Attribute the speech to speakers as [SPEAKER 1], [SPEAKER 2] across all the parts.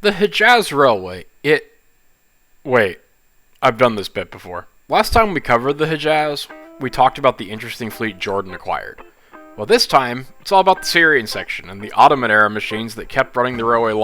[SPEAKER 1] The Hejaz Railway, Wait, I've done this bit before. Last time we covered the Hejaz, we talked about the interesting fleet Jordan acquired. Well, this time, it's all about the Syrian section and the Ottoman era machines that kept running the railway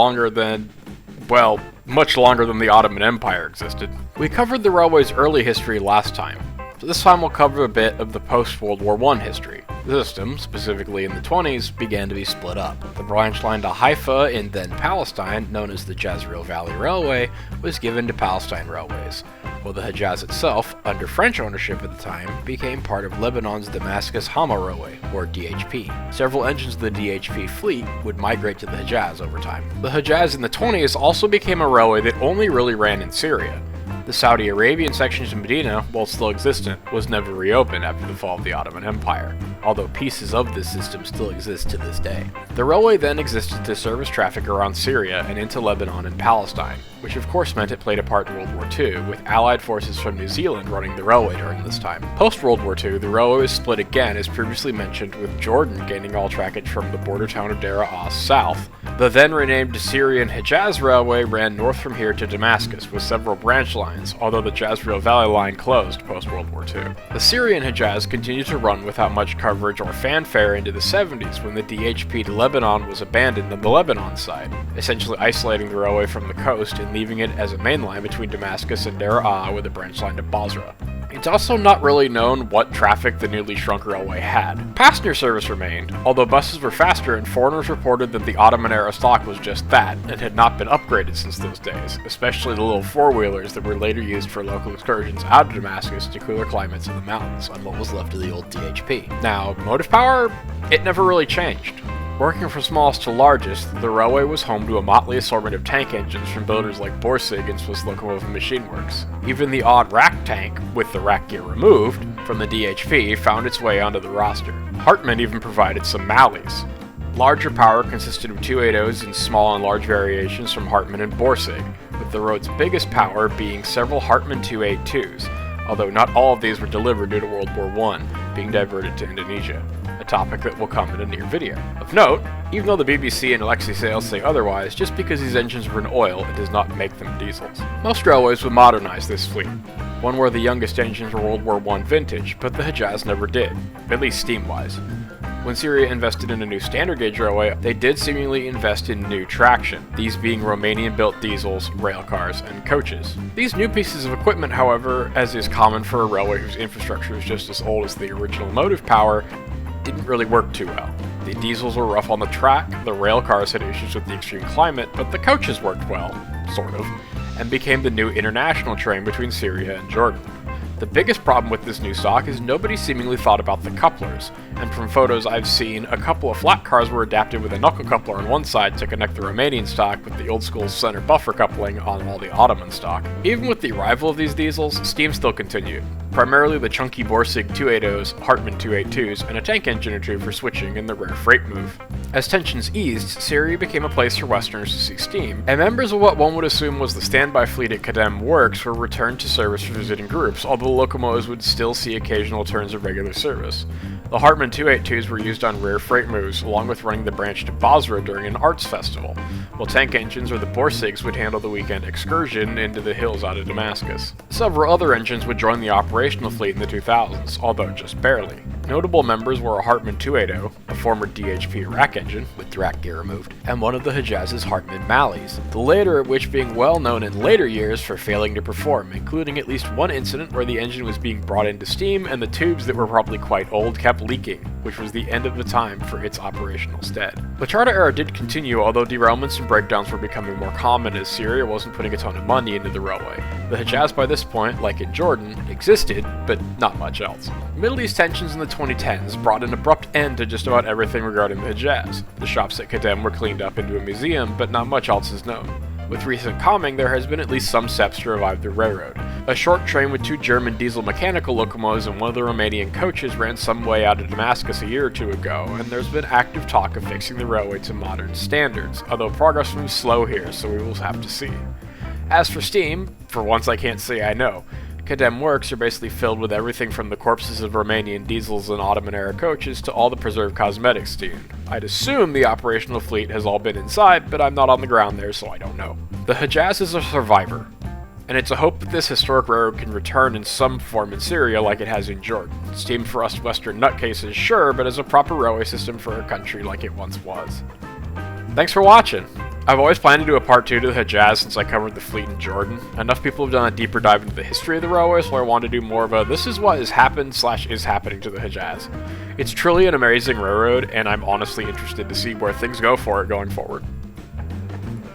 [SPEAKER 1] much longer than the Ottoman Empire existed. We covered the railway's early history last time, so this time we'll cover a bit of the post-World War I history. The system, specifically in the 20s, began to be split up. The branch line to Haifa in then Palestine, known as the Jezreel Valley Railway, was given to Palestine Railways, while the Hejaz itself, under French ownership at the time, became part of Lebanon's Damascus-Hama Railway, or DHP. Several engines of the DHP fleet would migrate to the Hejaz over time. The Hejaz in the 20s also became a railway that only really ran in Syria. The Saudi Arabian sections in Medina, while still existent, was never reopened after the fall of the Ottoman Empire, although pieces of this system still exist to this day. The railway then existed to service traffic around Syria and into Lebanon and Palestine, which of course meant it played a part in World War II, with Allied forces from New Zealand running the railway during this time. Post-World War II, the railway was split again as previously mentioned, with Jordan gaining all trackage from the border town of Deir As south. The then renamed Syrian Hejaz Railway ran north from here to Damascus, with several branch lines, although the Jezreel Valley line closed post-World War II. The Syrian Hejaz continued to run without much coverage or fanfare into the 70s when the DHP to Lebanon was abandoned on the Lebanon side, essentially isolating the railway from the coast and leaving it as a main line between Damascus and Deir with a branch line to Basra. It's also not really known what traffic the newly shrunk railway had. Passenger service remained, although buses were faster and foreigners reported that the Ottoman-era stock was just that, and had not been upgraded since those days, especially the little four-wheelers that were later used for local excursions out of Damascus to cooler climates in the mountains on what was left of the old DHP. Now, motive power? It never really changed. Working from smallest to largest, the railway was home to a motley assortment of tank engines from builders like Borsig and Swiss Locomotive Machine Works. Even the odd rack tank, with the rack gear removed, from the DHP found its way onto the roster. Hartmann even provided some Malleys. Larger power consisted of 280s and small and large variations from Hartmann and Borsig, with the road's biggest power being several Hartmann 282s, although not all of these were delivered due to World War I, being diverted to Indonesia, a topic that will come in a near video. Of note, even though the BBC and Alexi sales say otherwise, just because these engines were in oil, it does not make them diesels. Most railways would modernize this fleet. One where the youngest engines were World War I vintage, but the Hejaz never did, at least steam-wise. When Syria invested in a new standard gauge railway, they did seemingly invest in new traction, these being Romanian-built diesels, railcars, and coaches. These new pieces of equipment, however, as is common for a railway whose infrastructure is just as old as the original motive power, didn't really work too well. The diesels were rough on the track, the rail cars had issues with the extreme climate, but the coaches worked well, sort of, and became the new international train between Syria and Jordan. The biggest problem with this new stock is nobody seemingly thought about the couplers, and from photos I've seen, a couple of flat cars were adapted with a knuckle coupler on one side to connect the Romanian stock with the old school center buffer coupling on all the Ottoman stock. Even with the arrival of these diesels, steam still continued, primarily the chunky Borsig 280s, Hartmann 282s, and a tank engine or two for switching in the rare freight move. As tensions eased, Syria became a place for Westerners to see steam, and members of what one would assume was the standby fleet at Kadem Works were returned to service for visiting groups, although the locomotives would still see occasional turns of regular service. The Hartmann 282s were used on rare freight moves, along with running the branch to Basra during an arts festival, while tank engines or the Borsigs would handle the weekend excursion into the hills out of Damascus. Several other engines would join the operational fleet in the 2000s, although just barely. Notable members were a Hartmann 280, a former DHP rack engine, with the rack gear removed, and one of the Hejaz's Hartmann Malleys, the latter of which being well known in later years for failing to perform, including at least one incident where the engine was being brought into steam and the tubes that were probably quite old kept leaking, which was the end of the time for its operational stead. The charter era did continue, although derailments and breakdowns were becoming more common as Syria wasn't putting a ton of money into the railway. The Hejaz by this point, like in Jordan, existed, but not much else. Middle East tensions in the 2010s brought an abrupt end to just about everything regarding the Hejaz. The shops at Kadem were cleaned up into a museum, but not much else is known. With recent calming, there has been at least some steps to revive the railroad. A short train with two German diesel mechanical locomotives and one of the Romanian coaches ran some way out of Damascus a year or two ago, and there's been active talk of fixing the railway to modern standards, although progress moves slow here, so we will have to see. As for steam, for once I can't say I know. Condemned works are basically filled with everything from the corpses of Romanian diesels and Ottoman-era coaches to all the preserved cosmetics steamed. I'd assume the operational fleet has all been inside, but I'm not on the ground there, so I don't know. The Hejaz is a survivor, and it's a hope that this historic railroad can return in some form in Syria like it has in Jordan. Steamed for us Western nutcases, sure, but as a proper railway system for a country like it once was. Thanks for watching! I've always planned to do a part 2 to the Hejaz since I covered the fleet in Jordan. Enough people have done a deeper dive into the history of the railway, so I want to do more of a this is what has happened / is happening to the Hejaz. It's truly an amazing railroad, and I'm honestly interested to see where things go for it going forward.